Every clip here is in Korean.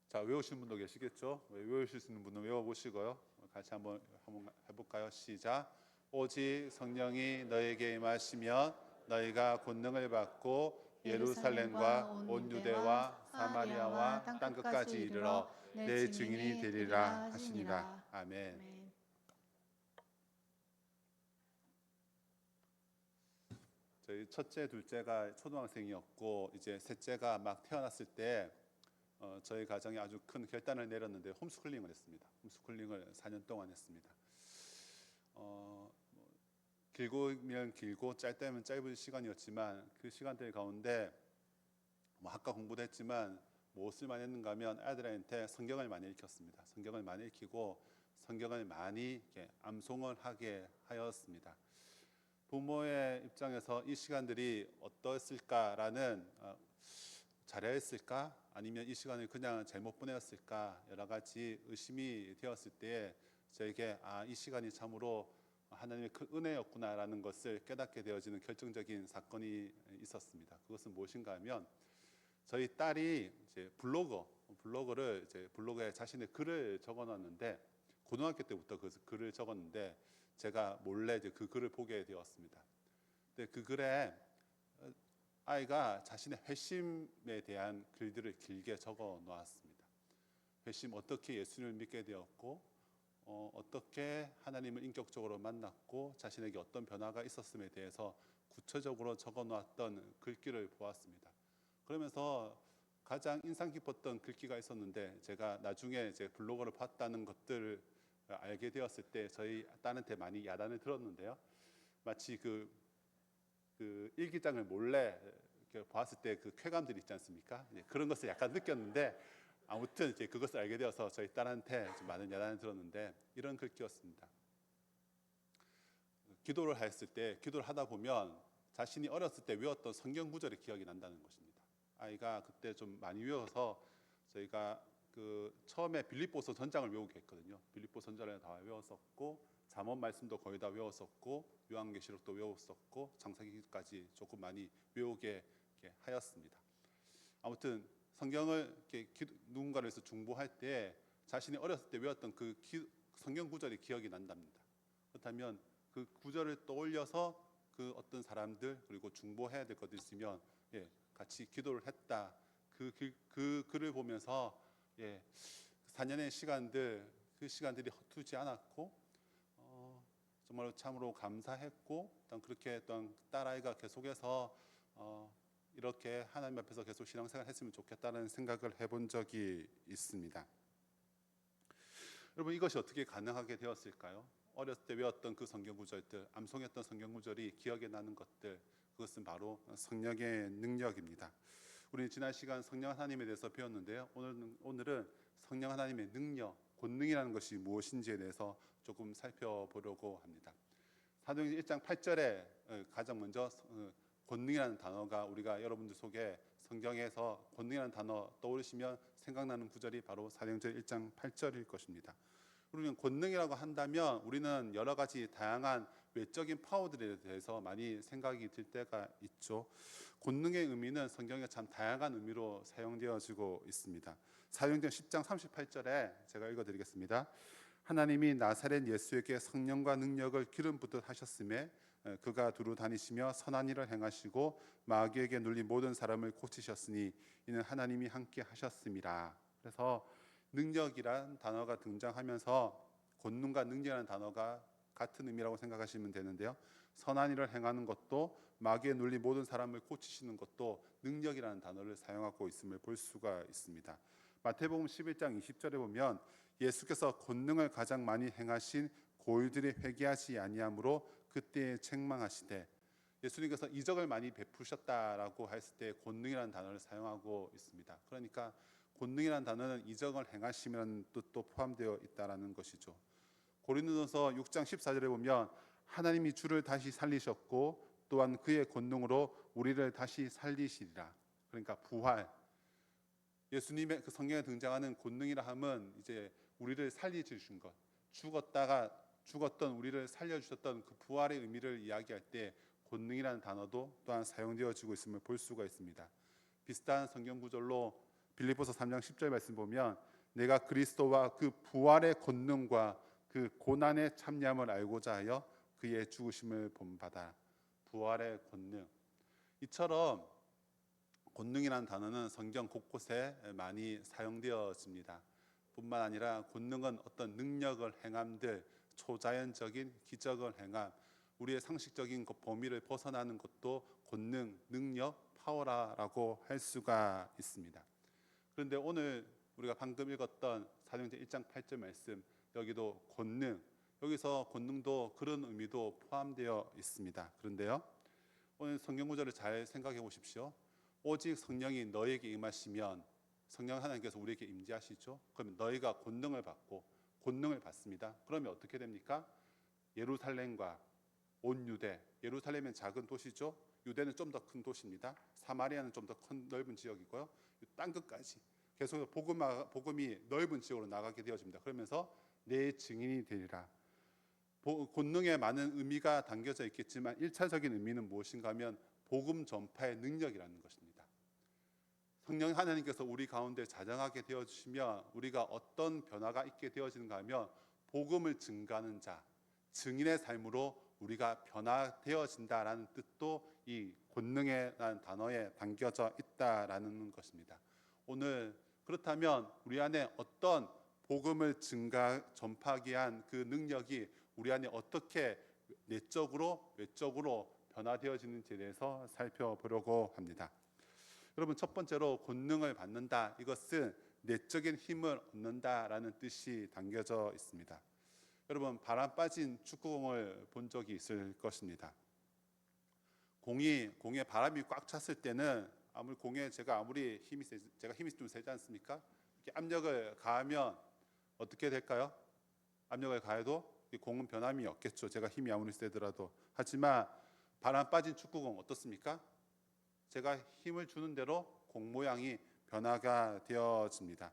자, 외우시는 분도 계시겠죠? 외우실 수 있는 분은 외워보시고요. 같이 한번 해볼까요? 시작. 오직 성령이 너에게 임하시면 너희가 권능을 받고 예루살렘과 예루살렘과 온 온 유대와 유대와 사마리아와 사마리아와 땅끝까지 땅끝까지 이르러 이르러 내 내 증인이 증인이 되리라 되리라 하시니라. 하시니라. 아멘. 아멘. 저희 첫째, 둘째가 초등학생이었고 이제 셋째가 막 태어났을 때 저희 가정이 아주 큰 결단을 내렸는데 홈스쿨링을 했습니다. 홈스쿨링을 4년 동안 했습니다. 길고면 길고 짧다면 짧은 시간이었지만 그 시간들 가운데 뭐 학과 공부도 했지만 무엇을 많이 했는가 하면 아이들한테 성경을 많이 읽혔습니다. 성경을 많이 읽히고 성경을 많이 이렇게 암송을 하게 하였습니다. 부모의 입장에서 이 시간들이 어떠했을까라는 잘했을까 아니면 이 시간을 그냥 잘못 보내었을까 여러 가지 의심이 되었을 때 저에게 이 시간이 참으로 하나님의 큰 은혜였구나라는 것을 깨닫게 되어지는 결정적인 사건이 있었습니다. 그것은 무엇인가 하면 저희 딸이 이제 블로그를 이제 블로그에 자신의 글을 적어놨는데 고등학교 때부터 그 글을 적었는데 제가 몰래 이제 그 글을 보게 되었습니다. 근데 그 글에 아이가 자신의 회심에 대한 글들을 길게 적어 놓았습니다. 회심, 어떻게 예수님을 믿게 되었고 어떻게 하나님을 인격적으로 만났고 자신에게 어떤 변화가 있었음에 대해서 구체적으로 적어 놓았던 글귀를 보았습니다. 그러면서 가장 인상 깊었던 글귀가 있었는데 제가 나중에 제 블로그를 봤다는 것들을 알게 되었을 때 저희 딸한테 많이 야단을 들었는데요. 마치 그 일기장을 몰래 이렇게 봤을 때 그 쾌감들 있지 않습니까? 그런 것을 약간 느꼈는데 아무튼 이제 그것을 알게 되어서 저희 딸한테 좀 많은 야단을 들었는데 이런 글귀였습니다. 기도를 했을 때 기도를 하다 보면 자신이 어렸을 때 외웠던 성경 구절이 기억이 난다는 것입니다. 아이가 그때 좀 많이 외워서 저희가 그 처음에 빌립보서 전장을 외우게 했거든요. 빌립보 전장을 다 외웠었고 잠언 말씀도 거의 다 외웠었고 요한계시록도 외웠었고 창세기까지 조금 많이 외우게 하였습니다. 아무튼 성경을 이렇게 누군가를 위해서 중보할 때 자신이 어렸을 때 외웠던 그 성경 구절이 기억이 난답니다. 그렇다면 그 구절을 떠올려서 그 어떤 사람들 그리고 중보해야 될 것이 있으면 같이 기도를 했다. 그 글을 보면서 4년의 시간들 그 시간들이 헛되지 않았고 정말로 참으로 감사했고 그렇게 어떤 딸아이가 계속해서 이렇게 하나님 앞에서 계속 신앙생활 했으면 좋겠다는 생각을 해본 적이 있습니다. 여러분 이것이 어떻게 가능하게 되었을까요? 어렸을 때 외웠던 그 성경 구절들, 암송했던 성경 구절이 기억에 나는 것들, 그것은 바로 성령의 능력입니다. 우리는 지난 시간 성령 하나님에 대해서 배웠는데요. 오늘은 성령 하나님의 능력, 권능이라는 것이 무엇인지에 대해서 조금 살펴보려고 합니다. 사도행전 1장 8절에 가장 먼저 권능이라는 단어가 우리가 여러분들 속에 성경에서 권능이라는 단어 떠오르시면 생각나는 구절이 바로 사도행전 1장 8절일 것입니다. 우리는 권능이라고 한다면 우리는 여러 가지 다양한 외적인 파워들에 대해서 많이 생각이 들 때가 있죠. 권능의 의미는 성경에 참 다양한 의미로 사용되어지고 있습니다. 사도행전 10장 38절에 제가 읽어드리겠습니다. 하나님이 나사렛 예수에게 성령과 능력을 기름 붓듯 하셨음에 그가 두루 다니시며 선한 일을 행하시고 마귀에게 눌린 모든 사람을 고치셨으니 이는 하나님이 함께 하셨음이라. 그래서 능력이란 단어가 등장하면서 권능과 능력이라는 단어가 같은 의미라고 생각하시면 되는데요. 선한 일을 행하는 것도 마귀에 눌린 모든 사람을 고치시는 것도 능력이라는 단어를 사용하고 있음을 볼 수가 있습니다. 마태복음 11장 20절에 보면 예수께서 권능을 가장 많이 행하신 고을들이 회개하지 아니하므로 그때에 책망하시되, 예수님께서 이적을 많이 베푸셨다라고 했을 때 권능이라는 단어를 사용하고 있습니다. 그러니까 권능이라는 단어는 이적을 행하시면 뜻도 포함되어 있다라는 것이죠. 고린도전서 6장 14절에 보면 하나님이 주를 다시 살리셨고 또한 그의 권능으로 우리를 다시 살리시리라. 그러니까 부활. 예수님의 그 성경에 등장하는 권능이라 함은 이제 우리를 살리주신 것, 죽었던 우리를 살려주셨던 그 부활의 의미를 이야기할 때 권능이라는 단어도 또한 사용되어지고 있음을 볼 수가 있습니다. 비슷한 성경 구절로 빌립보서 3장 10절 말씀 보면 내가 그리스도와 그 부활의 권능과 그 고난의 참념을 알고자 하여 그의 죽으심을 본받아. 부활의 권능. 이처럼 권능이라는 단어는 성경 곳곳에 많이 사용되어집니다. 뿐만 아니라 권능은 어떤 능력을 행함들, 초자연적인 기적을 행함, 우리의 상식적인 그 범위를 벗어나는 것도 권능, 능력, 파워라고 할 수가 있습니다. 그런데 오늘 우리가 방금 읽었던 사도행전 1장 8절 말씀, 여기도 권능, 여기서 권능도 그런 의미도 포함되어 있습니다. 그런데요, 오늘 성경 구절을 잘 생각해 보십시오. 오직 성령이 너에게 임하시면, 성령 하나님께서 우리에게 임재하시죠. 그러면 너희가 권능을 받고, 권능을 받습니다. 그러면 어떻게 됩니까? 예루살렘과 온 유대, 예루살렘은 작은 도시죠. 유대는 좀 더 큰 도시입니다. 사마리아는 좀 더 큰 넓은 지역이고요. 땅 끝까지 계속 복음이 넓은 지역으로 나가게 되어집니다. 그러면서 내 증인이 되리라. 권능에 많은 의미가 담겨져 있겠지만 1차적인 의미는 무엇인가 하면 복음 전파의 능력이라는 것입니다. 성령 하나님께서 우리 가운데 자정하게 되어주시며 우리가 어떤 변화가 있게 되어지는가 하면 복음을 증가하는 자, 증인의 삶으로 우리가 변화되어진다라는 뜻도 이 권능이라는 단어에 담겨져 있다라는 것입니다. 오늘 그렇다면 우리 안에 어떤 복음을 전파하기 위한 그 능력이 우리 안에 어떻게 내적으로 외적으로 변화되어지는지에 대해서 살펴보려고 합니다. 여러분, 첫 번째로 권능을 받는다, 이것은 내적인 힘을 얻는다라는 뜻이 담겨져 있습니다. 여러분, 바람 빠진 축구공을 본 적이 있을 것입니다. 공에 바람이 꽉 찼을 때는 제가 힘이 좀 세지 않습니까? 이렇게 압력을 가하면 어떻게 될까요? 압력을 가해도 이 공은 변함이 없겠죠. 제가 힘이 아무리 세더라도. 하지만 바람 빠진 축구공 어떻습니까? 제가 힘을 주는 대로 공 모양이 변화가 되어집니다.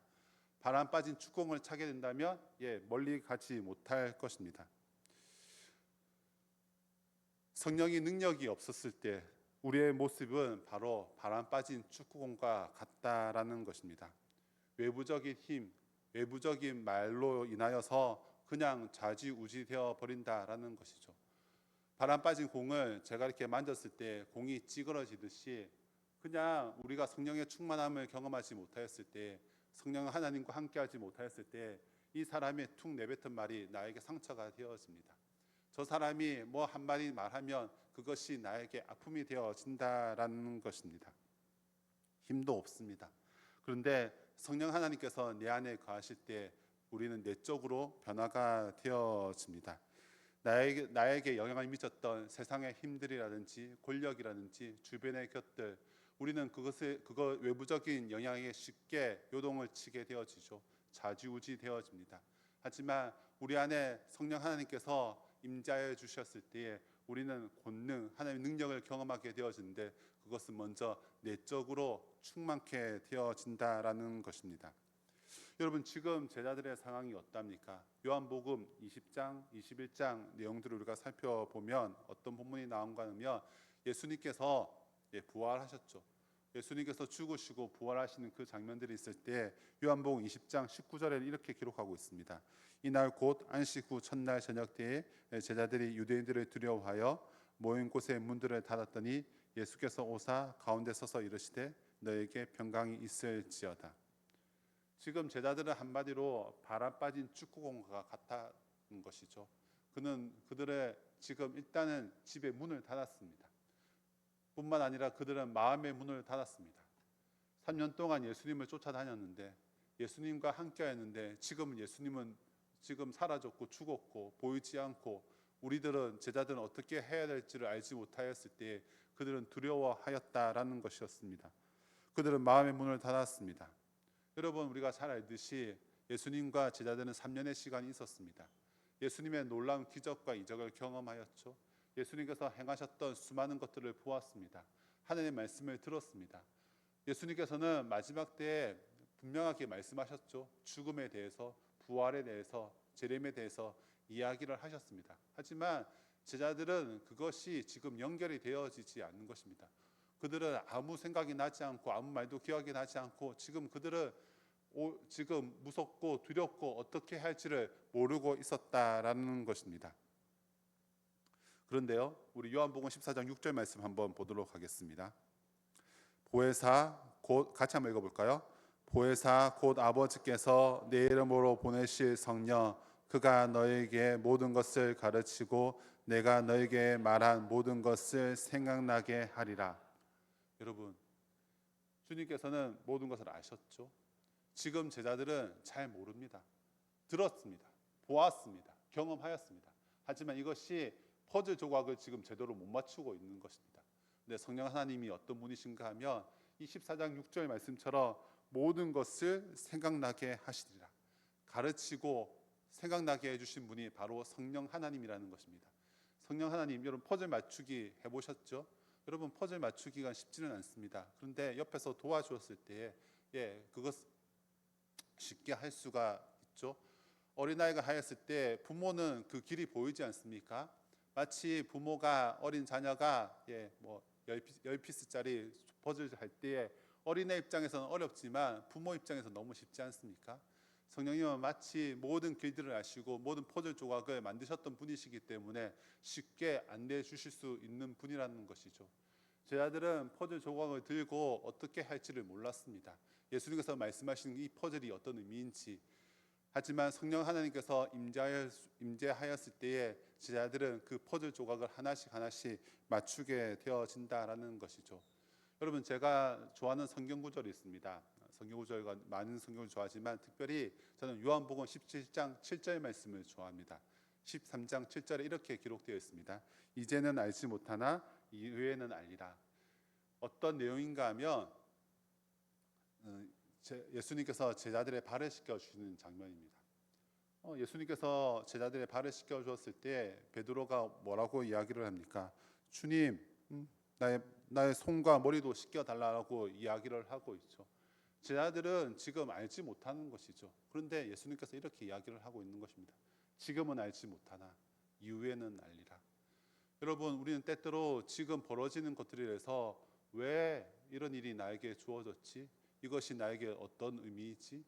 바람 빠진 축구공을 차게 된다면 멀리 가지 못할 것입니다. 성령의 능력이 없었을 때 우리의 모습은 바로 바람 빠진 축구공과 같다라는 것입니다. 외부적인 힘, 외부적인 말로 인하여서 그냥 좌지우지 되어 버린다라는 것이죠. 바람 빠진 공을 제가 이렇게 만졌을 때 공이 찌그러지듯이 그냥 우리가 성령의 충만함을 경험하지 못하였을 때, 성령 하나님과 함께하지 못하였을 때 이 사람의 툭 내뱉은 말이 나에게 상처가 되어집니다. 저 사람이 뭐 한마디 말하면 그것이 나에게 아픔이 되어진다라는 것입니다. 힘도 없습니다. 그런데 성령 하나님께서 내 안에 거하실 때 우리는 내적으로 변화가 되어집니다. 나에게 영향을 미쳤던 세상의 힘들이라든지 권력이라든지 주변의 것들, 우리는 그거 외부적인 영향에 쉽게 요동을 치게 되어지죠. 좌지우지 되어집니다. 하지만 우리 안에 성령 하나님께서 임재하여 주셨을 때에 우리는 권능, 하나님의 능력을 경험하게 되어지는데 그것은 먼저 내적으로 충만케 되어진다라는 것입니다. 여러분, 지금 제자들의 상황이 어떻습니까? 요한복음 20장, 21장 내용들을 우리가 살펴보면 어떤 본문이 나온가 하면 예수님께서 부활하셨죠. 예수님께서 죽으시고 부활하시는 그 장면들이 있을 때 요한복음 20장 19절에는 이렇게 기록하고 있습니다. 이날 곧 안식 후 첫날 저녁 때에 제자들이 유대인들을 두려워하여 모인 곳의 문들을 닫았더니 예수께서 오사 가운데 서서 이르시되 너에게 평강이 있을지어다. 지금 제자들은 한마디로 바람 빠진 축구공과 같다는 것이죠. 그들의 지금 일단은 집의 문을 닫았습니다. 뿐만 아니라 그들은 마음의 문을 닫았습니다. 3년 동안 예수님을 쫓아다녔는데, 예수님과 함께했는데 지금은 예수님은 지금 사라졌고 죽었고 보이지 않고 제자들은 어떻게 해야 될지를 알지 못하였을 때 그들은 두려워하였다라는 것이었습니다. 그들은 마음의 문을 닫았습니다. 여러분, 우리가 잘 알듯이 예수님과 제자들은 3년의 시간이 있었습니다. 예수님의 놀라운 기적과 이적을 경험하였죠. 예수님께서 행하셨던 수많은 것들을 보았습니다. 하나님의 말씀을 들었습니다. 예수님께서는 마지막 때에 분명하게 말씀하셨죠. 죽음에 대해서, 부활에 대해서, 재림에 대해서 이야기를 하셨습니다. 하지만 제자들은 그것이 지금 연결이 되어지지 않는 것입니다. 그들은 아무 생각이 나지 않고 아무 말도 기억이 나지 않고 지금 그들은 지금 무섭고 두렵고 어떻게 할지를 모르고 있었다라는 것입니다. 그런데요, 우리 요한복음 14장 6절 말씀 한번 보도록 하겠습니다. 보혜사 곧 같이 한번 읽어볼까요? 보혜사 곧 아버지께서 내 이름으로 보내실 성령 그가 너에게 모든 것을 가르치고 내가 너에게 말한 모든 것을 생각나게 하리라. 여러분, 주님께서는 모든 것을 아셨죠? 지금 제자들은 잘 모릅니다. 들었습니다. 보았습니다. 경험하였습니다. 하지만 이것이 퍼즐 조각을 지금 제대로 못 맞추고 있는 것입니다. 근데 성령 하나님이 어떤 분이신가 하면 이 14장 6절 말씀처럼 모든 것을 생각나게 하시리라. 가르치고 생각나게 해주신 분이 바로 성령 하나님이라는 것입니다. 성령 하나님, 여러분 퍼즐 맞추기 해보셨죠? 여러분 퍼즐 맞추기가 쉽지는 않습니다. 그런데 옆에서 도와주었을 때에 그것 쉽게 할 수가 있죠. 어린아이가 하였을 때 부모는 그 길이 보이지 않습니까? 마치 부모가 어린 자녀가 10피스짜리 퍼즐 할 때에 어린애 입장에서는 어렵지만 부모 입장에서 너무 쉽지 않습니까? 성령님은 마치 모든 길들을 아시고 모든 퍼즐 조각을 만드셨던 분이시기 때문에 쉽게 안내해 주실 수 있는 분이라는 것이죠. 제자들은 퍼즐 조각을 들고 어떻게 할지를 몰랐습니다. 예수님께서 말씀하신 이 퍼즐이 어떤 의미인지, 하지만 성령 하나님께서 임재하였을 때에 제자들은 그 퍼즐 조각을 하나씩 맞추게 되어진다라는 것이죠. 여러분, 제가 좋아하는 성경 구절이 있습니다. 성경 구절과 많은 성경을 좋아하지만 특별히 저는 요한복음 17장 7절 말씀을 좋아합니다. 13장 7절에 이렇게 기록되어 있습니다. 이제는 알지 못하나 이후에는 알리라. 어떤 내용인가 하면 예수님께서 제자들의 발을 씻겨 주시는 장면입니다. 예수님께서 제자들의 발을 씻겨 주었을 때 베드로가 뭐라고 이야기를 합니까? 주님, 나의 손과 머리도 씻겨 달라고 이야기를 하고 있죠. 제자들은 지금 알지 못하는 것이죠. 그런데 예수님께서 이렇게 이야기를 하고 있는 것입니다. 지금은 알지 못하나 이후에는 알리라. 여러분, 우리는 때때로 지금 벌어지는 것들에 대해서 왜 이런 일이 나에게 주어졌지? 이것이 나에게 어떤 의미이지?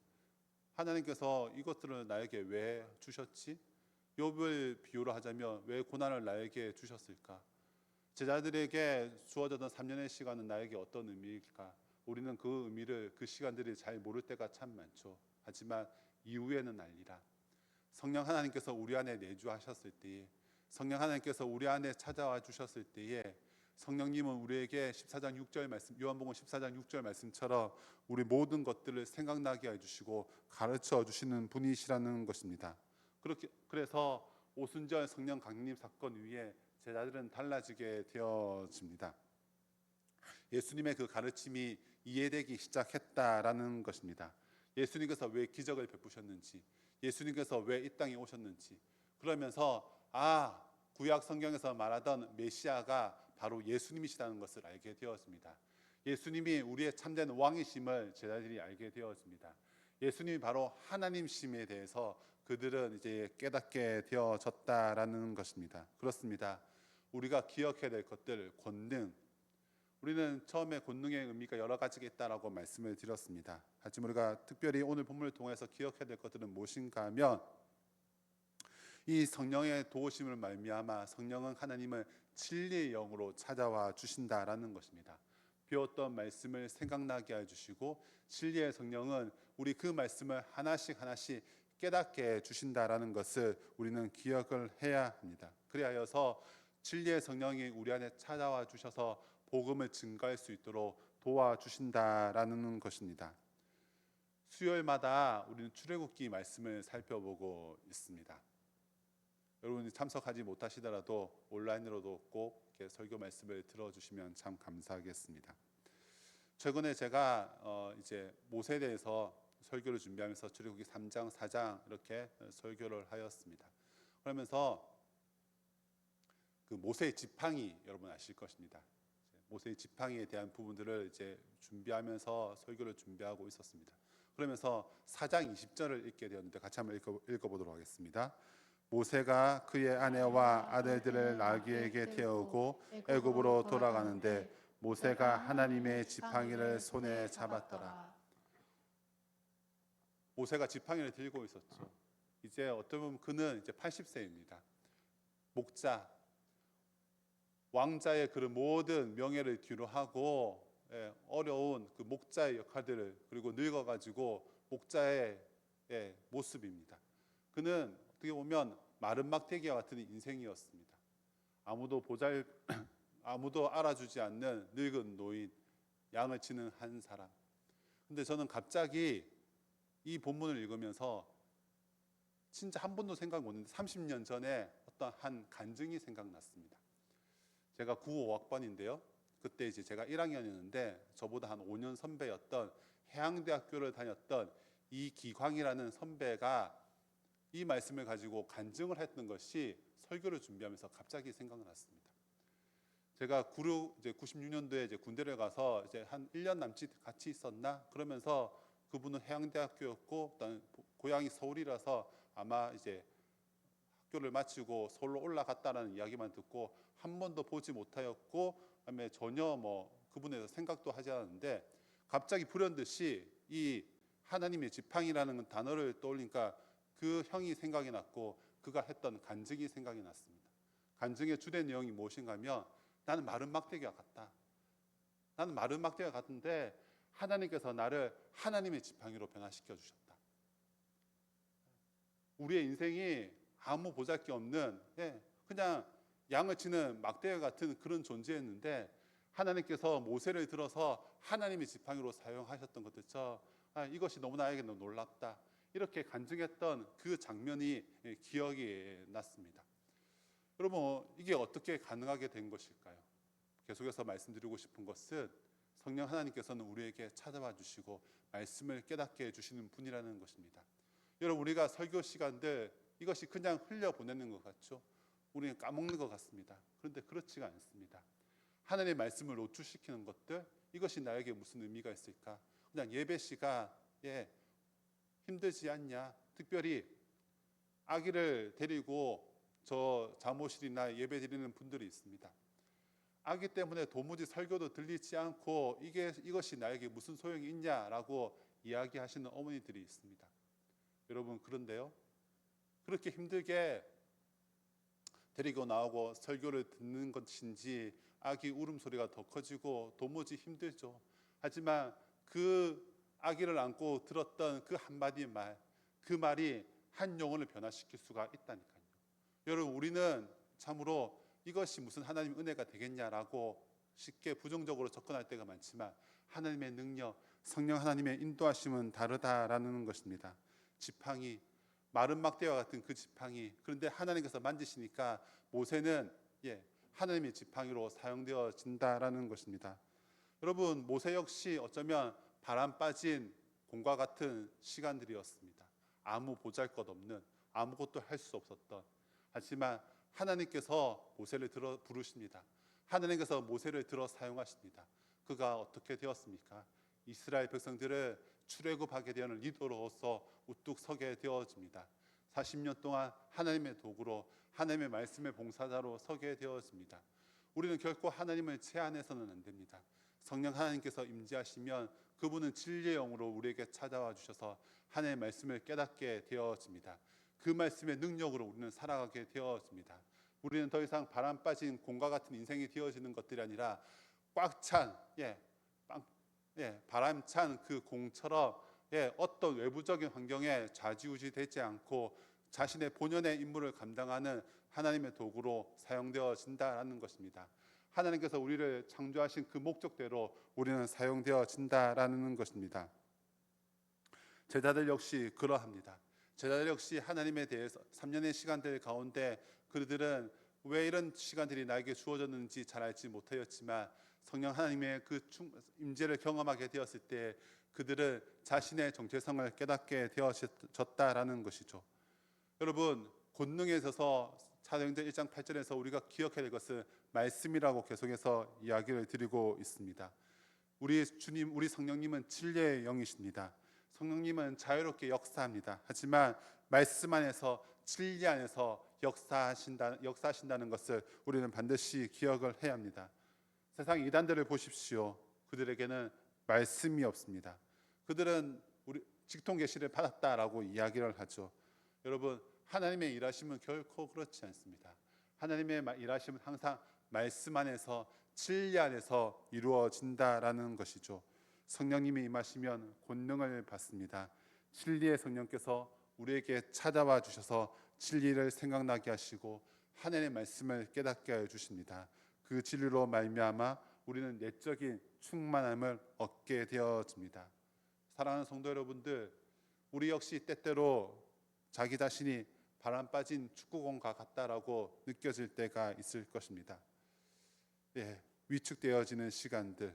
하나님께서 이것들을 나에게 왜 주셨지? 욥을 비유로 하자면 왜 고난을 나에게 주셨을까? 제자들에게 주어졌던 3년의 시간은 나에게 어떤 의미일까? 우리는 그 의미를, 그 시간들이 잘 모를 때가 참 많죠. 하지만 이후에는 알리라. 성령 하나님께서 우리 안에 내주하셨을 때에, 성령 하나님께서 우리 안에 찾아와 주셨을 때에 성령님은 우리에게 14장 6절 말씀, 요한복음 14장 6절 말씀처럼 우리 모든 것들을 생각나게 해주시고 가르쳐 주시는 분이시라는 것입니다. 그래서 오순절 성령 강림 사건 위에 제자들은 달라지게 되어집니다. 예수님의 그 가르침이 이해되기 시작했다라는 것입니다. 예수님께서 왜 기적을 베푸셨는지, 예수님께서 왜 이 땅에 오셨는지, 그러면서 구약 성경에서 말하던 메시아가 바로 예수님이시라는 것을 알게 되었습니다. 예수님이 우리의 참된 왕이심을 제자들이 알게 되었습니다. 예수님이 바로 하나님심에 대해서 그들은 이제 깨닫게 되어졌다라는 것입니다. 그렇습니다. 우리가 기억해야 될 것들, 권능. 우리는 처음에 권능의 의미가 여러 가지가 있다라고 말씀을 드렸습니다. 하지만 우리가 특별히 오늘 본문을 통해서 기억해야 될 것들은 무엇인가 하면 이 성령의 도우심을 말미암아 성령은 하나님을 진리의 영으로 찾아와 주신다라는 것입니다. 배웠던 말씀을 생각나게 해주시고 진리의 성령은 우리 그 말씀을 하나씩 깨닫게 해주신다라는 것을 우리는 기억을 해야 합니다. 그리하여서 진리의 성령이 우리 안에 찾아와 주셔서 복음을 증거할 수 있도록 도와주신다라는 것입니다. 수요일마다 우리는 출애굽기 말씀을 살펴보고 있습니다. 여러분이 참석하지 못하시더라도 온라인으로도 꼭 이렇게 설교 말씀을 들어주시면 참 감사하겠습니다. 최근에 제가 이제 모세에 대해서 설교를 준비하면서 출애굽기 3장, 4장 이렇게 설교를 하였습니다. 그러면서 그 모세의 지팡이 여러분 아실 것입니다. 모세의 지팡이에 대한 부분들을 이제 준비하면서 설교를 준비하고 있었습니다. 그러면서 4장 20절을 읽게 되었는데 같이 한번 읽어보도록 하겠습니다. 모세가 그의 아내와 아들들을 나귀에게 태우고 애굽으로 돌아가는데 모세가 하나님의 지팡이를 손에 잡았더라. 모세가 지팡이를 들고 있었죠. 이제 어떻게 보면 그는 이제 80세입니다. 목자, 왕자의 그런 모든 명예를 뒤로하고 어려운 그 목자의 역할들을, 그리고 늙어가지고 목자의 모습입니다. 그는 어떻게 보면 마른 막대기와 같은 인생이었습니다. 아무도 알아주지 않는 늙은 노인, 양을 치는 한 사람. 근데 저는 갑자기 이 본문을 읽으면서 진짜 한 번도 생각 못했는데 30년 전에 어떤 한 간증이 생각났습니다. 제가 95학번인데요. 그때 이제 제가 1학년이었는데 저보다 한 5년 선배였던 해양대학교를 다녔던 이기광이라는 선배가 이 말씀을 가지고 간증을 했던 것이 설교를 준비하면서 갑자기 생각났습니다. 제가 96년도에 이제 군대를 가서 이제 한 1년 남짓 같이 있었나? 그러면서 그분은 해양대학교였고 일단 고향이 서울이라서 아마 이제 학교를 마치고 서울로 올라갔다라는 이야기만 듣고 한 번도 보지 못하였고, 그다음에 전혀 그분에 대해서 생각도 하지 않았는데 갑자기 불현듯이 이 하나님의 지팡이라는 단어를 떠올리니까 그 형이 생각이 났고 그가 했던 간증이 생각이 났습니다. 간증의 주된 내용이 무엇인가 하면 나는 마른 막대기와 같다. 나는 마른 막대기와 같은데 하나님께서 나를 하나님의 지팡이로 변화시켜 주셨다. 우리의 인생이 아무 보잘게 없는 그냥 양을 치는 막대기 같은 그런 존재였는데 하나님께서 모세를 들어서 하나님의 지팡이로 사용하셨던 것들죠. 이것이 너무 나에게 너무 놀랍다. 이렇게 간증했던 그 장면이 기억이 났습니다. 여러분, 이게 어떻게 가능하게 된 것일까요? 계속해서 말씀드리고 싶은 것은 성령 하나님께서는 우리에게 찾아와 주시고 말씀을 깨닫게 해주시는 분이라는 것입니다. 여러분, 우리가 설교 시간들 이것이 그냥 흘려보내는 것 같죠? 우리는 까먹는 것 같습니다. 그런데 그렇지가 않습니다. 하나님의 말씀을 노출시키는 것들, 이것이 나에게 무슨 의미가 있을까? 그냥 예배 시간에 힘들지 않냐? 특별히 아기를 데리고 저 잠옷실이나 예배 드리는 분들이 있습니다. 아기 때문에 도무지 설교도 들리지 않고 이것이 나에게 무슨 소용이 있냐라고 이야기하시는 어머니들이 있습니다. 여러분, 그런데요, 그렇게 힘들게 데리고 나오고 설교를 듣는 것인지 아기 울음소리가 더 커지고 도무지 힘들죠. 하지만 그 아기를 안고 들었던 그 한마디 말, 그 말이 한 영혼을 변화시킬 수가 있다니까요. 여러분, 우리는 참으로 이것이 무슨 하나님의 은혜가 되겠냐라고 쉽게 부정적으로 접근할 때가 많지만 하나님의 능력, 성령 하나님의 인도하심은 다르다라는 것입니다. 지팡이, 마른 막대와 같은 그 지팡이, 그런데 하나님께서 만지시니까 모세는 하나님의 지팡이로 사용되어진다라는 것입니다. 여러분, 모세 역시 어쩌면 바람 빠진 곰과 같은 시간들이었습니다. 아무 보잘것없는, 아무것도 할 수 없었던, 하지만 하나님께서 모세를 들어 부르십니다. 하나님께서 모세를 들어 사용하십니다. 그가 어떻게 되었습니까? 이스라엘 백성들을 출애굽하게 되는 리더로서 우뚝 서게 되어집니다. 40년 동안 하나님의 도구로, 하나님의 말씀의 봉사자로 서게 되어집니다. 우리는 결코 하나님을 제한해서는 안 됩니다. 성령 하나님께서 임재하시면 그분은 진리의 영으로 우리에게 찾아와 주셔서 하나님의 말씀을 깨닫게 되어집니다. 그 말씀의 능력으로 우리는 살아가게 되어집니다. 우리는 더 이상 바람 빠진 곰과 같은 인생이 되어지는 것들이 아니라 꽉 찬 바람찬 그 공처럼 어떤 외부적인 환경에 좌지우지 되지 않고 자신의 본연의 임무를 감당하는 하나님의 도구로 사용되어진다는 것입니다. 하나님께서 우리를 창조하신 그 목적대로 우리는 사용되어진다라는 것입니다. 제자들 역시 그러합니다. 제자들 역시 하나님에 대해서 3년의 시간들 가운데 그들은 왜 이런 시간들이 나에게 주어졌는지 잘 알지 못하였지만 성령 하나님의 그 임재를 경험하게 되었을 때 그들은 자신의 정체성을 깨닫게 되어졌다라는 것이죠. 여러분, 권능에 있어서 사도행전 1장 8절에서 우리가 기억해야 될 것은 말씀이라고 계속해서 이야기를 드리고 있습니다. 우리 주님, 우리 성령님은 진리의 영이십니다. 성령님은 자유롭게 역사합니다. 하지만 말씀 안에서, 진리 안에서 역사하신다는 것을 우리는 반드시 기억을 해야 합니다. 세상 이단들을 보십시오. 그들에게는 말씀이 없습니다. 그들은 우리 직통 계시를 받았다라고 이야기를 하죠. 여러분, 하나님의 일하심은 결코 그렇지 않습니다. 하나님의 일하심은 항상 말씀 안에서, 진리 안에서 이루어진다라는 것이죠. 성령님이 임하시면 권능을 받습니다. 진리의 성령께서 우리에게 찾아와 주셔서 진리를 생각나게 하시고 하나님의 말씀을 깨닫게 해 주십니다. 그 진리로 말미암아 우리는 내적인 충만함을 얻게 되어집니다. 사랑하는 성도 여러분들, 우리 역시 때때로 자기 자신이 바람 빠진 축구공과 같다라고 느껴질 때가 있을 것입니다. 위축되어지는 시간들.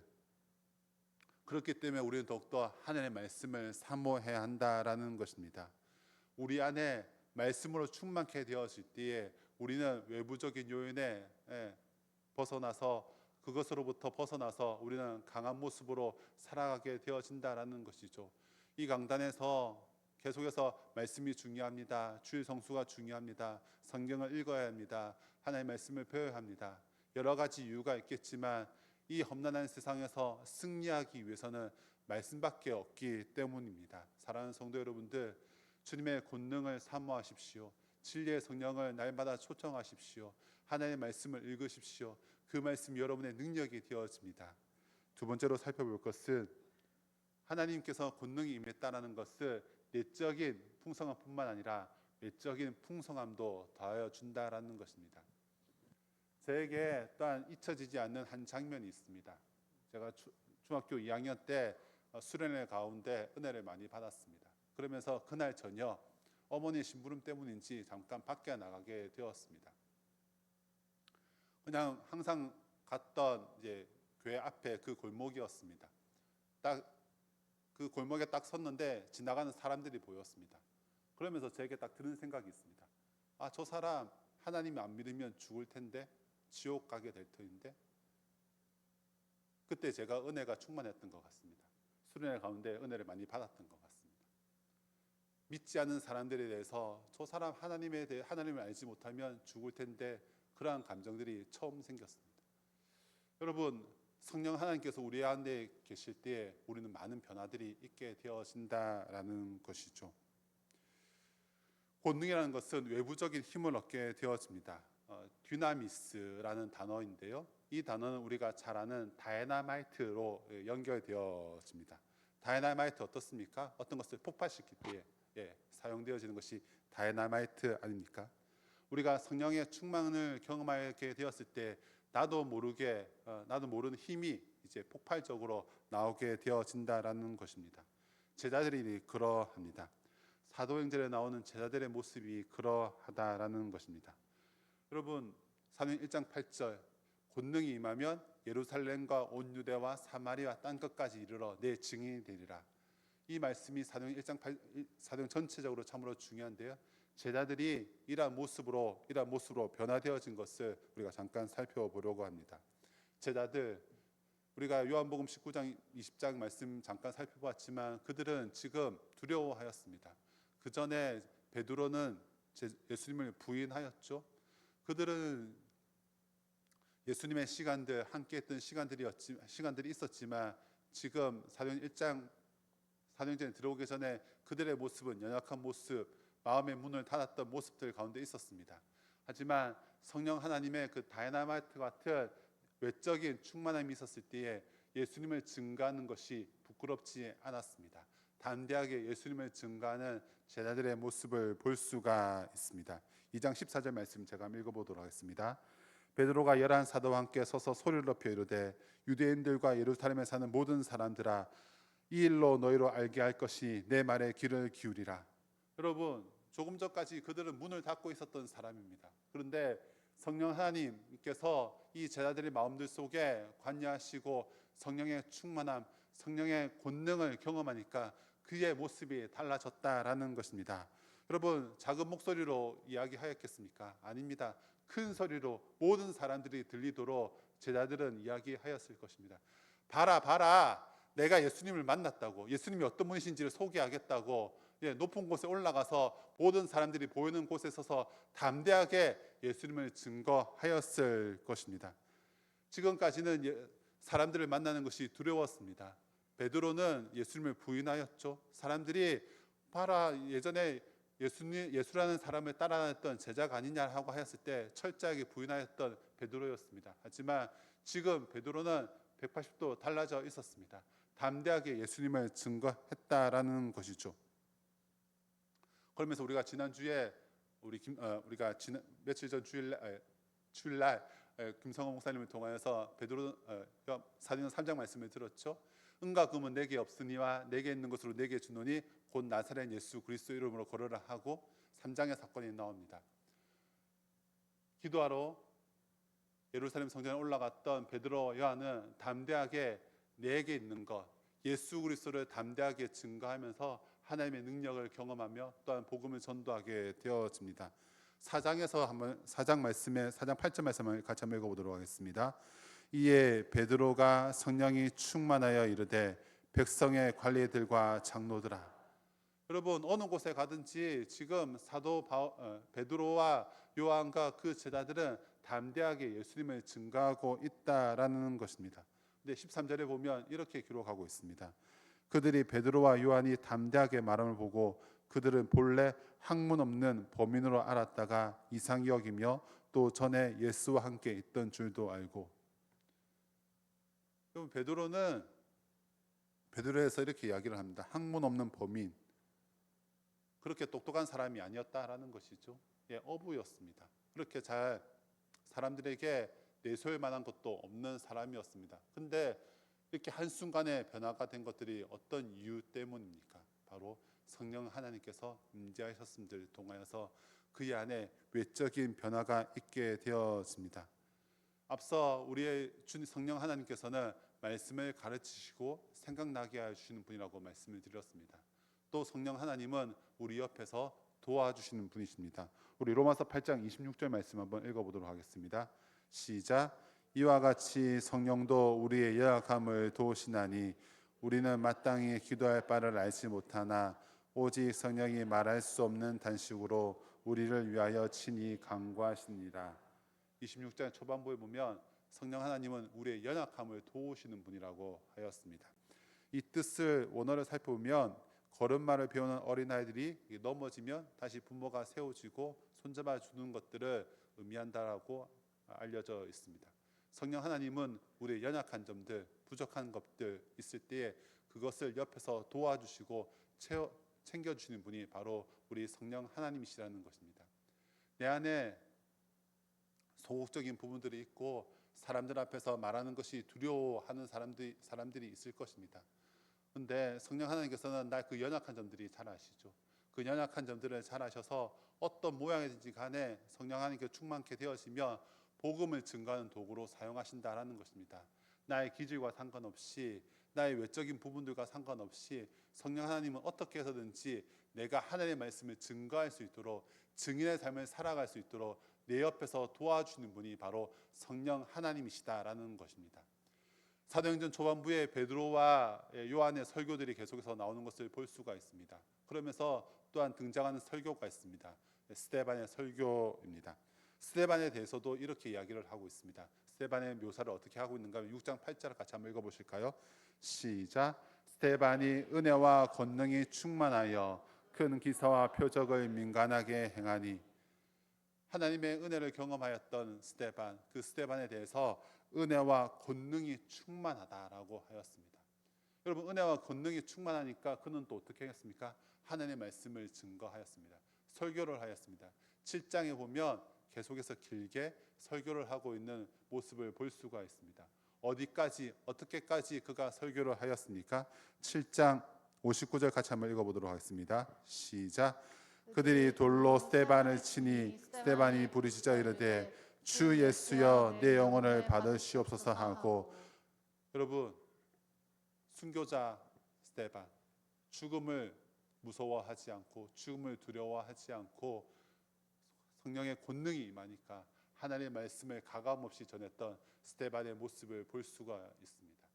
그렇기 때문에 우리는 더욱더 하나님의 말씀을 사모해야 한다라는 것입니다. 우리 안에 말씀으로 충만케 되었을 때에 우리는 외부적인 요인에 벗어나서, 그것으로부터 벗어나서 우리는 강한 모습으로 살아가게 되어진다라는 것이죠. 이 강단에서 계속해서 말씀이 중요합니다. 주일 성수가 중요합니다. 성경을 읽어야 합니다. 하나님의 말씀을 배워야 합니다. 여러 가지 이유가 있겠지만 이 험난한 세상에서 승리하기 위해서는 말씀밖에 없기 때문입니다. 사랑하는 성도 여러분들, 주님의 권능을 사모하십시오. 진리의 성령을 날마다 초청하십시오. 하나님의 말씀을 읽으십시오. 그 말씀 여러분의 능력이 되어집니다. 두 번째로 살펴볼 것은 하나님께서 권능이 임했다라는 것을 내적인 풍성함뿐만 아니라 외적인 풍성함도 더하여 준다라는 것입니다. 저에게 또한 잊혀지지 않는 한 장면이 있습니다. 제가 중학교 2학년 때 수련회 가운데 은혜를 많이 받았습니다. 그러면서 그날 저녁 어머니 심부름 때문인지 잠깐 밖에 나가게 되었습니다. 그냥 항상 갔던 이제 교회 앞에 그 골목이었습니다. 딱 그 골목에 딱 섰는데 지나가는 사람들이 보였습니다. 그러면서 제게 딱 드는 생각이 있습니다. 아, 저 사람 하나님이 안 믿으면 죽을 텐데, 지옥 가게 될 터인데. 그때 제가 은혜가 충만했던 것 같습니다. 수련회 가운데 은혜를 많이 받았던 것 같습니다. 믿지 않는 사람들에 대해서 저 사람 하나님에 대해 하나님을 알지 못하면 죽을 텐데, 그러한 감정들이 처음 생겼습니다. 여러분, 성령 하나님께서 우리 안에 계실 때 우리는 많은 변화들이 있게 되어진다라는 것이죠. 권능이라는 것은 외부적인 힘을 얻게 되어집니다. 듀나미스라는 단어인데요. 이 단어는 우리가 잘 아는 다이너마이트로 연결되어집니다. 다이너마이트 어떻습니까? 어떤 것을 폭발시킬 때에 사용되어지는 것이 다이너마이트 아닙니까? 우리가 성령의 충만을 경험하게 되었을 때 나도 모르는 힘이 이제 폭발적으로 나오게 되어진다라는 것입니다. 제자들이 그러합니다. 사도행전에 나오는 제자들의 모습이 그러하다라는 것입니다. 여러분, 사도행 1장 8절 권능이 임하면 예루살렘과 온 유대와 사마리아 땅 끝까지 이르러 내 증인이 되리라. 이 말씀이 사도행 1장 8 사도행 전체적으로 참으로 중요한데요. 제자들이 이러한 모습으로 변화되어진 것을 우리가 잠깐 살펴보려고 합니다. 제자들, 우리가 요한복음 19장 20장 말씀 잠깐 살펴봤지만 그들은 지금 두려워하였습니다. 그 전에 베드로는 예수님을 부인하였죠. 그들은 예수님의 시간들, 함께했던 시간들이 있었지만 지금 사도행전에 들어오기 전에 그들의 모습은 연약한 모습, 마음의 문을 닫았던 모습들 가운데 있었습니다. 하지만 성령 하나님의 그 다이너마이트 같은 외적인 충만함이 있었을 때에 예수님을 증거하는 것이 부끄럽지 않았습니다. 담대하게 예수님을 증거하는 제자들의 모습을 볼 수가 있습니다. 2장 14절 말씀 제가 읽어보도록 하겠습니다. 베드로가 11 사도와 함께 서서 소리를 높여 이르되 유대인들과 예루살렘에 사는 모든 사람들아, 이 일로 너희로 알게 할 것이 내 말에 귀를 기울이라. 여러분, 조금 전까지 그들은 문을 닫고 있었던 사람입니다. 그런데 성령 하나님께서 이 제자들의 마음들 속에 관여하시고 성령의 충만함, 성령의 권능을 경험하니까 그의 모습이 달라졌다라는 것입니다. 여러분, 작은 목소리로 이야기하였겠습니까? 아닙니다. 큰 소리로 모든 사람들이 들리도록 제자들은 이야기하였을 것입니다. 봐라, 봐라, 내가 예수님을 만났다고, 예수님이 어떤 분이신지를 소개하겠다고 높은 곳에 올라가서 모든 사람들이 보이는 곳에 서서 담대하게 예수님을 증거하였을 것입니다. 지금까지는 사람들을 만나는 것이 두려웠습니다. 베드로는 예수님을 부인하였죠. 사람들이 봐라, 예전에 예수라는 사람을 따라다녔던 제자가 아니냐 하고 하였을 때 철저하게 부인하였던 베드로였습니다. 하지만 지금 베드로는 180도 달라져 있었습니다. 담대하게 예수님을 증거했다라는 것이죠. 그러면서 우리가 지난주에 우리가 며칠 전 주일날 김성호 목사님을 통하여서 베드로 사도행전 3장 말씀을 들었죠. 은과 금은 내게 없으니와 내게 있는 것으로 내게 주노니 곧 나사렛 예수 그리스도 이름으로 걸어라 하고 3장의 사건이 나옵니다. 기도하러 예루살렘 성전에 올라갔던 베드로 요한은 담대하게 내게 있는 것 예수 그리스도를 담대하게 증거하면서 하나님의 능력을 경험하며 또한 복음을 전도하게 되어집니다. 4장 말씀에 4장 8절 말씀을 같이 한번 읽어보도록 하겠습니다. 이에 베드로가 성령이 충만하여 이르되 백성의 관리들과 장로들아. 여러분 어느 곳에 가든지 지금 베드로와 요한과 그 제자들은 담대하게 예수님을 증거하고 있다라는 것입니다. 근데 13절에 보면 이렇게 기록하고 있습니다. 그들이 베드로와 요한이 담대하게 말함을 보고 그들은 본래 학문 없는 범인으로 알았다가 이상히 여기며 또 전에 예수와 함께 있던 줄도 알고. 여러분 베드로에서 이렇게 이야기를 합니다. 학문 없는 범인, 그렇게 똑똑한 사람이 아니었다라는 것이죠. 어부였습니다. 그렇게 잘 사람들에게 내세울 만한 것도 없는 사람이었습니다. 근데 이렇게 한순간에 변화가 된 것들이 어떤 이유 때문입니까? 바로 성령 하나님께서 임재하셨음을 통하여서 그의 안에 외적인 변화가 있게 되었습니다. 앞서 우리의 주님 성령 하나님께서는 말씀을 가르치시고 생각나게 하시는 분이라고 말씀을 드렸습니다. 또 성령 하나님은 우리 옆에서 도와주시는 분이십니다. 우리 로마서 8장 26절 말씀 한번 읽어보도록 하겠습니다. 시작. 이와 같이 성령도 우리의 연약함을 도우시나니 우리는 마땅히 기도할 바를 알지 못하나 오직 성령이 말할 수 없는 단식으로 우리를 위하여 친히 간구하시니라. 26장 초반부에 보면 성령 하나님은 우리의 연약함을 도우시는 분이라고 하였습니다. 이 뜻을 원어를 살펴보면 걸음마를 배우는 어린아이들이 넘어지면 다시 부모가 세워주고 손잡아 주는 것들을 의미한다라고 알려져 있습니다. 성령 하나님은 우리의 연약한 점들, 부족한 것들 있을 때에 그것을 옆에서 도와주시고 챙겨주시는 분이 바로 우리 성령 하나님이시라는 것입니다. 내 안에 소극적인 부분들이 있고 사람들 앞에서 말하는 것이 두려워하는 사람들이 있을 것입니다. 그런데 성령 하나님께서는 나 그 연약한 점들이 잘 아시죠. 그 연약한 점들을 잘 아셔서 어떤 모양이든지 간에 성령 하나님께 충만케 되어지면 복음을 증거하는 도구로 사용하신다라는 것입니다. 나의 기질과 상관없이 나의 외적인 부분들과 상관없이 성령 하나님은 어떻게 해서든지 내가 하나님의 말씀을 증거할 수 있도록 증인의 삶을 살아갈 수 있도록 내 옆에서 도와주는 분이 바로 성령 하나님이시다라는 것입니다. 사도행전 초반부에 베드로와 요한의 설교들이 계속해서 나오는 것을 볼 수가 있습니다. 그러면서 또한 등장하는 설교가 있습니다. 스데반의 설교입니다. 스데반에 대해서도 이렇게 이야기를 하고 있습니다. 스데반의 묘사를 어떻게 하고 있는가 하면 6장 8절을 같이 한번 읽어보실까요? 시작. 스데반이 은혜와 권능이 충만하여 큰 기사와 표적을 민간하게 행하니. 하나님의 은혜를 경험하였던 스데반, 그 스데반에 대해서 은혜와 권능이 충만하다라고 하였습니다. 여러분 은혜와 권능이 충만하니까 그는 또 어떻게 했습니까? 하나님의 말씀을 증거하였습니다. 설교를 하였습니다. 7장에 보면 계속해서 길게 설교를 하고 있는 모습을 볼 수가 있습니다. 어디까지 어떻게까지 그가 설교를 하였습니까? 7장 59절 같이 한번 읽어보도록 하겠습니다. 시작. 그들이 돌로 스데반을 치니 스데반이 부르짖어 이르되 주 예수여 내 영혼을 받으시옵소서 하고. 여러분 순교자 스데반 죽음을 무서워하지 않고 죽음을 두려워하지 않고 성령의 권능이 임하니까 하나님의 말씀을 가감없이 전했던 스데반의 모습을 볼 수가 있습니다.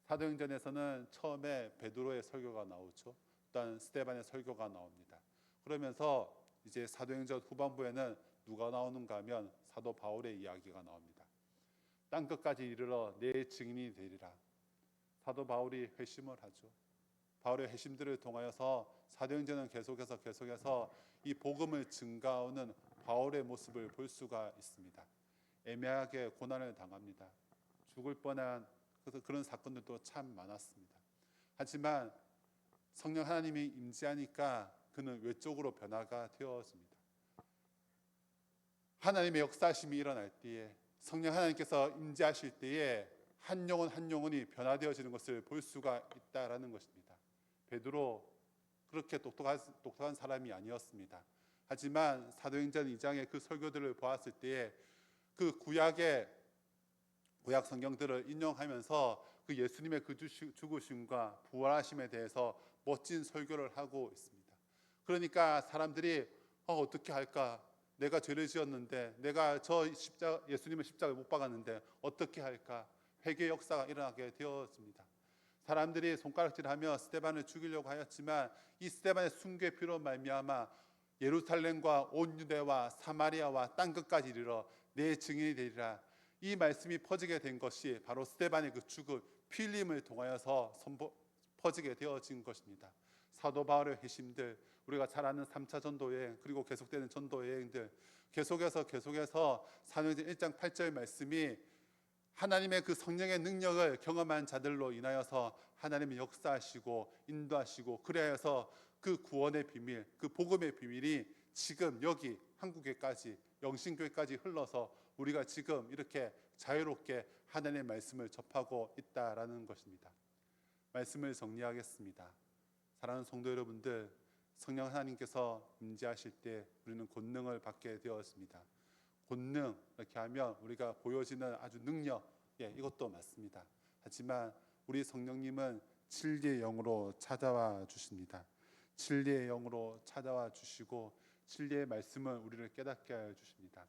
사도행전에서는 처음에 베드로의 설교가 나오죠. 또한 스데반의 설교가 나옵니다. 그러면서 이제 사도행전 후반부에는 누가 나오는가 하면 사도 바울의 이야기가 나옵니다. 땅끝까지 이르러 내 증인이 되리라. 사도 바울이 회심을 하죠. 바울의 회심들을 통하여서 사도행전은 계속해서 이 복음을 증가하는 바울의 모습을 볼 수가 있습니다. 애매하게 고난을 당합니다. 죽을 뻔한 그런 사건들도 참 많았습니다. 하지만 성령 하나님이 임재하니까 그는 외적으로 변화가 되어집니다. 하나님의 역사심이 일어날 때에, 성령 하나님께서 임재하실 때에 한 영혼이 변화되어지는 것을 볼 수가 있다라는 것입니다. 베드로 그렇게 똑똑한 사람이 아니었습니다. 하지만 사도행전 2장의 그 설교들을 보았을 때에 그 구약 성경들을 인용하면서 그 예수님의 그 죽으심과 부활하심에 대해서 멋진 설교를 하고 있습니다. 그러니까 사람들이 어떻게 할까? 내가 죄를 지었는데, 내가 예수님의 십자가에 못 박았는데 어떻게 할까? 회개의 역사가 일어나게 되었습니다. 사람들이 손가락질하며 스데반을 죽이려고 하였지만 이 스데반의 순교의 피로 말미암아 예루살렘과 온 유대와 사마리아와 땅끝까지 이르러 내 증인이 되리라. 이 말씀이 퍼지게 된 것이 바로 스데반의 그 죽음, 피 흘림을 통하여서 퍼지게 되어진 것입니다. 사도 바울의 회심들, 우리가 잘 아는 3차 전도여행, 그리고 계속되는 전도여행들, 계속해서 사도행전 1장 8절 말씀이 하나님의 그 성령의 능력을 경험한 자들로 인하여서 하나님이 역사하시고 인도하시고, 그래서 그 구원의 비밀, 그 복음의 비밀이 지금 여기 한국에까지, 영신교회까지 흘러서 우리가 지금 이렇게 자유롭게 하나님의 말씀을 접하고 있다라는 것입니다. 말씀을 정리하겠습니다. 사랑하는 성도 여러분들, 성령 하나님께서 임재하실 때 우리는 권능을 받게 되었습니다. 권능, 이렇게 하면 우리가 보여지는 아주 능력, 이것도 맞습니다. 하지만 우리 성령님은 진리의 영으로 찾아와 주십니다. 진리의 영으로 찾아와 주시고 진리의 말씀을 우리를 깨닫게 해 주십니다.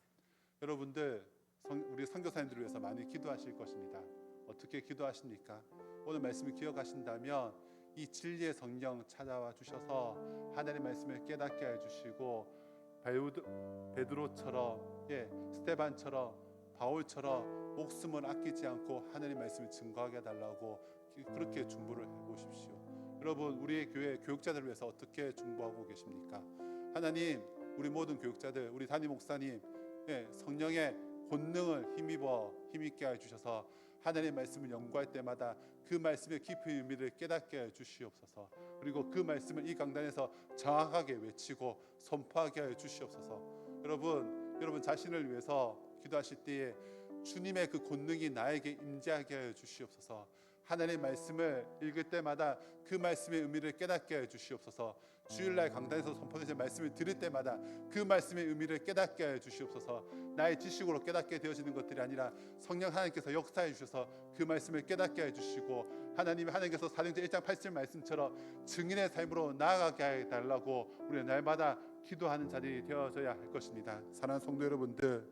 여러분들, 우리 선교사님들을 위해서 많이 기도하실 것입니다. 어떻게 기도하십니까? 오늘 말씀을 기억하신다면 이 진리의 성령 찾아와 주셔서 하나님의 말씀을 깨닫게 해 주시고, 베드로처럼, 스데반처럼, 바울처럼 목숨을 아끼지 않고 하나님의 말씀을 증거하게 해달라고 그렇게 중보를 해보십시오. 여러분, 우리의 교회 교육자들을 위해서 어떻게 중보하고 계십니까? 하나님, 우리 모든 교육자들, 우리 담임 목사님, 성령의 권능을 힘있게 해주셔서 하나님의 말씀을 연구할 때마다 그 말씀의 깊은 의미를 깨닫게 해주시옵소서. 그리고 그 말씀을 이 강단에서 정확하게 외치고 선포하게 해주시옵소서. 여러분 자신을 위해서 기도하실 때에 주님의 그 권능이 나에게 임재하게 해주시옵소서. 하나님의 말씀을 읽을 때마다 그 말씀의 의미를 깨닫게 해주시옵소서. 주일날 강단에서 선포되신 말씀을 들을 때마다 그 말씀의 의미를 깨닫게 해주시옵소서. 나의 지식으로 깨닫게 되어지는 것들이 아니라 성령 하나님께서 역사해 주셔서 그 말씀을 깨닫게 해주시고, 하나님께서 사도행전 1장 8절 말씀처럼 증인의 삶으로 나아가게 해달라고 우리는 날마다 기도하는 자들이 되어져야 할 것입니다. 사랑하는 성도 여러분들,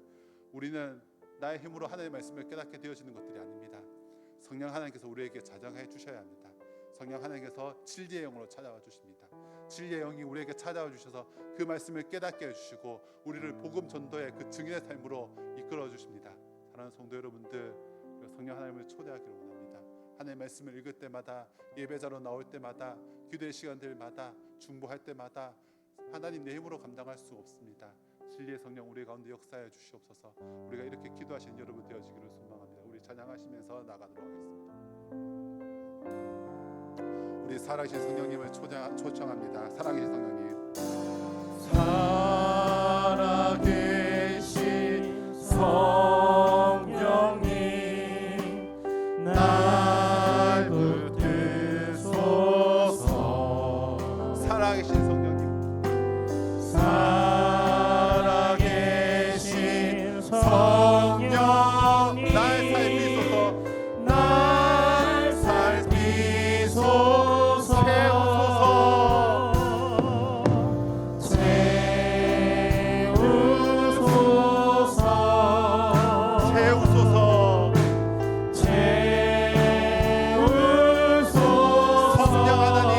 우리는 나의 힘으로 하나님의 말씀을 깨닫게 되어지는 것들이 아닙니다. 성령 하나님께서 우리에게 자정해 주셔야 합니다. 성령 하나님께서 진리의 영으로 찾아와 주십니다. 진리의 영이 우리에게 찾아와 주셔서 그 말씀을 깨닫게 해주시고 우리를 복음 전도의 그 증인의 삶으로 이끌어 주십니다. 사랑하는 성도 여러분들, 성령 하나님을 초대하기를 원합니다. 하나님의 말씀을 읽을 때마다, 예배자로 나올 때마다, 기도의 시간들마다, 중보할 때마다 하나님 내 힘으로 감당할 수 없습니다. 진리의 성령 우리 가운데 역사해 주시옵소서. 우리가 이렇게 기도하시는 여러분 되어지기를 소망합니다. 우리 찬양하시면서 나가도록 하겠습니다. 우리 살아계신 성령님을 초청합니다. 살아계신 성령님, 살아계신 성령님, 날 붙드소서. 살아계신 성령님, 살아계신 성령님, 날 살피소서. 날 살피소서. 성령 하나님,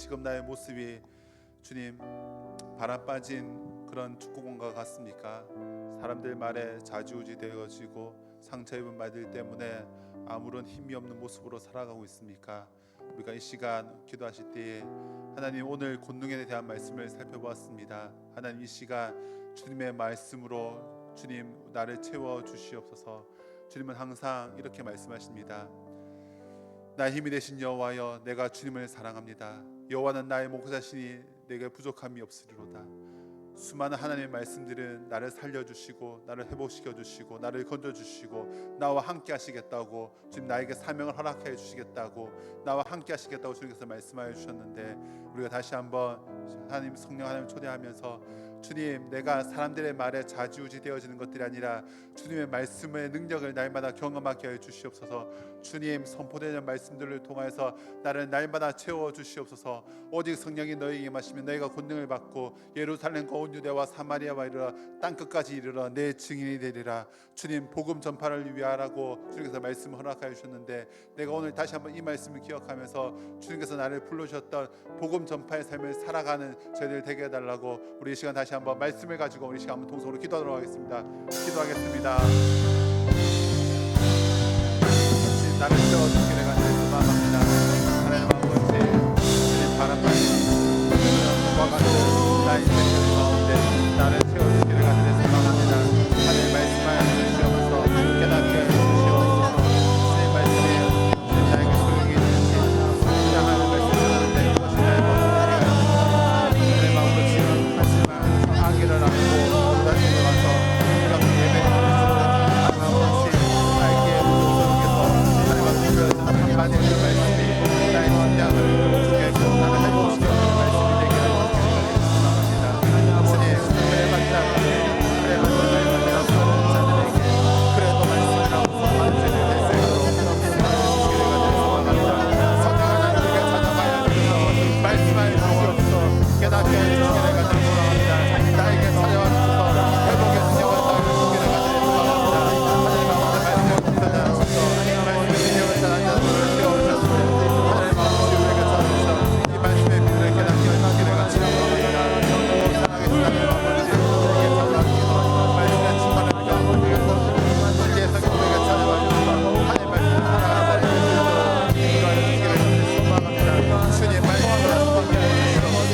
지금 나의 모습이 주님 바람 빠진 그런 축구공과 같습니까? 사람들 말에 좌지우지 되어지고 상처 입은 말들 때문에 아무런 힘이 없는 모습으로 살아가고 있습니까? 우리가 이 시간 기도하실 때에 하나님 오늘 권능에 대한 말씀을 살펴보았습니다. 하나님 이 시간 주님의 말씀으로 주님 나를 채워 주시옵소서. 주님은 항상 이렇게 말씀하십니다. 나의 힘이 되신 여호와여, 내가 주님을 사랑합니다. 여호와는 나의 목자시니 내게 부족함이 없으리로다. 수많은 하나님의 말씀들은 나를 살려주시고 나를 회복시켜주시고 나를 건져주시고 나와 함께 하시겠다고, 주님 나에게 사명을 허락해 주시겠다고, 나와 함께 하시겠다고 주님께서 말씀하여 주셨는데, 우리가 다시 한번 하나님 성령 하나님 초대하면서 주님, 내가 사람들의 말에 좌지우지 되어지는 것들이 아니라 주님의 말씀의 능력을 날마다 경험하게 하여 주시옵소서. 주님 선포되는 말씀들을 통하여서 나를 날마다 채워 주시옵소서. 오직 성령이 너희에게 임하시면 너희가 권능을 받고 예루살렘과 온 유대와 사마리아와 이르러 땅끝까지 이르러 내 증인이 되리라. 주님 복음 전파를 위하라고 주님께서 말씀을 허락하여 주셨는데, 내가 오늘 다시 한번 이 말씀을 기억하면서 주님께서 나를 불러주셨던 복음 전파의 삶을 살아가는 저희들 되게 해달라고, 우리 이 시간 다시 한번 말씀을 가지고 우리 시간 한번 동성으로 기도하도록 하겠습니다. 기도하겠습니다. 주님 나를 채워주시기를 간절히 소망합니다. 하나님 아버지, 주님 바람까지 과 같은 나의 인생 가운데 나를 채워주시기를 간절히 소망합니다. 하나님 말씀하여 주시옵소서. 깨닫게 해주시옵소서. 주님 말씀이 주님 나에게 소용이 있는지 주장하는 말씀을 하는데 이것이 나의 마음을 내 마음으로 지금 하지만 악의를 안고 다시 돌아서 이렇게 예배를 드리는 마음같이 나에게 주님께서 하나님 앞에 주셔서 하나님의 말씀이 나의 심장을 주께 나를 회복시켜 주는 말씀이 되게 하시옵소서. 주님 그래 맞다 그래 맞다 나의 자들에게 그래도 말씀이라고 소망하는 죄를 될 수 있도록 주시기를 간절히 소망합니다. 성령을 나에게 찾아가야 하셔서 말씀하여 주시옵소서. 깨닫게 하여 주시기를 간절히 소망합니다. 나에게 찾아와 주셔서 회복의 능력을 더하여 주시기를 간절히 소망합니다. 하나님 아버지 말씀을 찾아주셔서 말씀의 능력을 찾아서 우리를 채워주셔서 하나님 아버지 우리에게 찾아주셔서 이 말씀의 빛을 깨닫게 하여 주시기를 간절히 소망합니다. 사랑의 주님 아버지 우리에게 찾아와 주셔서 말씀의 충만을 경험하시겠고 우리의 성경 우리에게 찾아와 주셔서 하나님 말씀을 살아가는 자리에 인도하여 주시기를 간절히 소망합니다. 주님 말씀을 충만하게 하여 주시옵소서.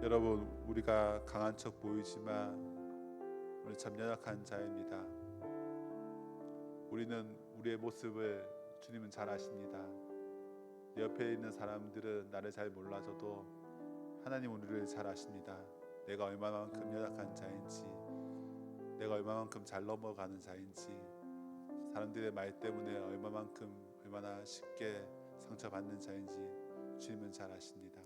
여러분, 우리가 강한 척 보이지만 우리 참 연약한 자입니다. 우리는 우리의 모습을 주님은 잘 아십니다. 내 옆에 있는 사람들은 나를 잘 몰라줘도 하나님 우리를 잘 아십니다. 내가 얼마만큼 연약한 자인지, 내가 얼마만큼 잘 넘어가는 자인지, 사람들의 말 때문에 얼마나 쉽게 상처받는 자인지 주님은 잘 아십니다.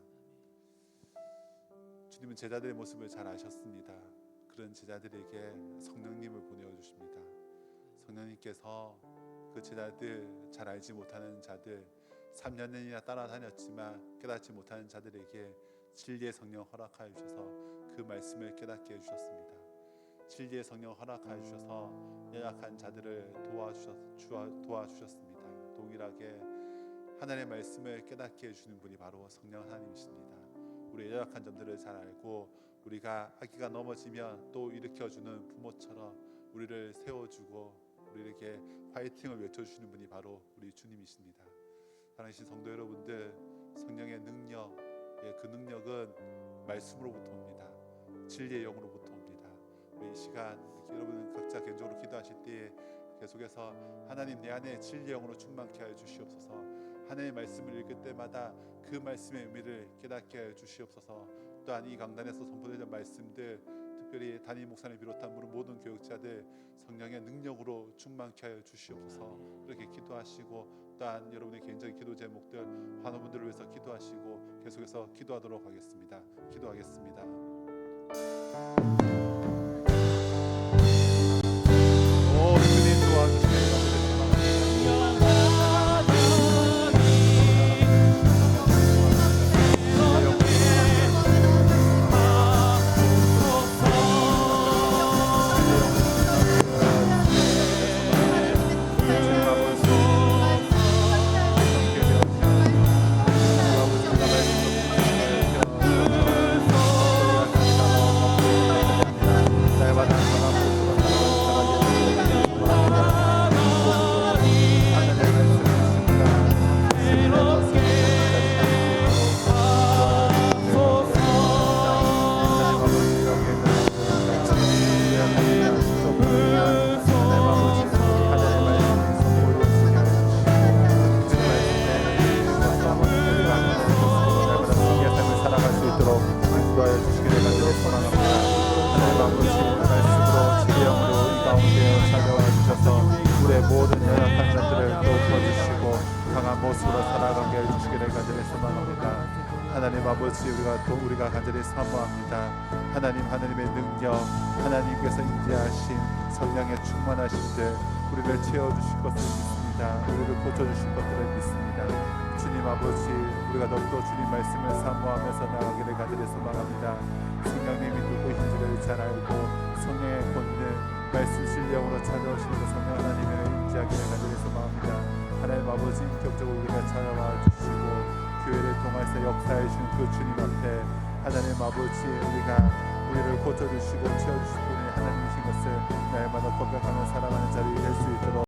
주님은 제자들의 모습을 잘 아셨습니다. 그런 제자들에게 성령님을 보내주십니다. 성령님께서 그 제자들, 잘 알지 못하는 자들, 3년이나 따라다녔지만 깨닫지 못하는 자들에게 진리의 성령 허락하여 주셔서 그 말씀을 깨닫게 해주셨습니다. 진리의 성령 허락하여 주셔서 연약한 자들을 도와주셨습니다. 동일하게 하나님의 말씀을 깨닫게 해주는 분이 바로 성령 하나님이십니다. 우리의 연약한 점들을 잘 알고 우리가 아기가 넘어지면 또 일으켜주는 부모처럼 우리를 세워주고 우리에게 화이팅을 외쳐주시는 분이 바로 우리 주님이십니다. 사랑하신 성도 여러분들, 성령의 능력, 그 능력은 말씀으로부터 옵니다. 진리의 영으로부터 옵니다. 우리 이 시간 여러분 각자 개인적으로 기도하실 때에 계속해서 하나님 내 안에 진리의 영으로 충만케 하여 주시옵소서. 하나님의 말씀을 읽을 때마다 그 말씀의 의미를 깨닫게 하여 주시옵소서. 또한 이 강단에서 선포되는 말씀들, 특별히 담임 목사님 비롯한 모든 교육자들 성령의 능력으로 충만케 하여 주시옵소서. 그렇게 기도하시고 또한 여러분의 개인적인 기도 제목들 환우분들을 위해서 기도하시고 계속해서 기도하도록 하겠습니다. 기도하겠습니다. 오 주님 도와주시옵소서. 하나님 아버지 우리가 간절히 사모합니다. 하나님의 능력, 하나님께서 인지하신 성령의 충만하신들 우리를 채워주실 것을 믿습니다. 우리를 고쳐주실 것들을 믿습니다. 주님 아버지 우리가 더욱더 주님 말씀을 사모하면서 나아가기를 간절히 소망합니다. 성령님이 누구인지를 잘 알고 성령의 권능 말씀 신령으로 찾아오시는 성령 하나님을 인지하기를 간절히 소망합니다. 하나님 아버지 인격적으로 우리가 찾아와 주시고 교회를 통해서 역사해 주시는 그 주님 앞에 하나님 아버지 우리를 고쳐주시고 채워주실 분이 하나님이신 것을 날마다 고백하며 살아가는 자리에 될 수 있도록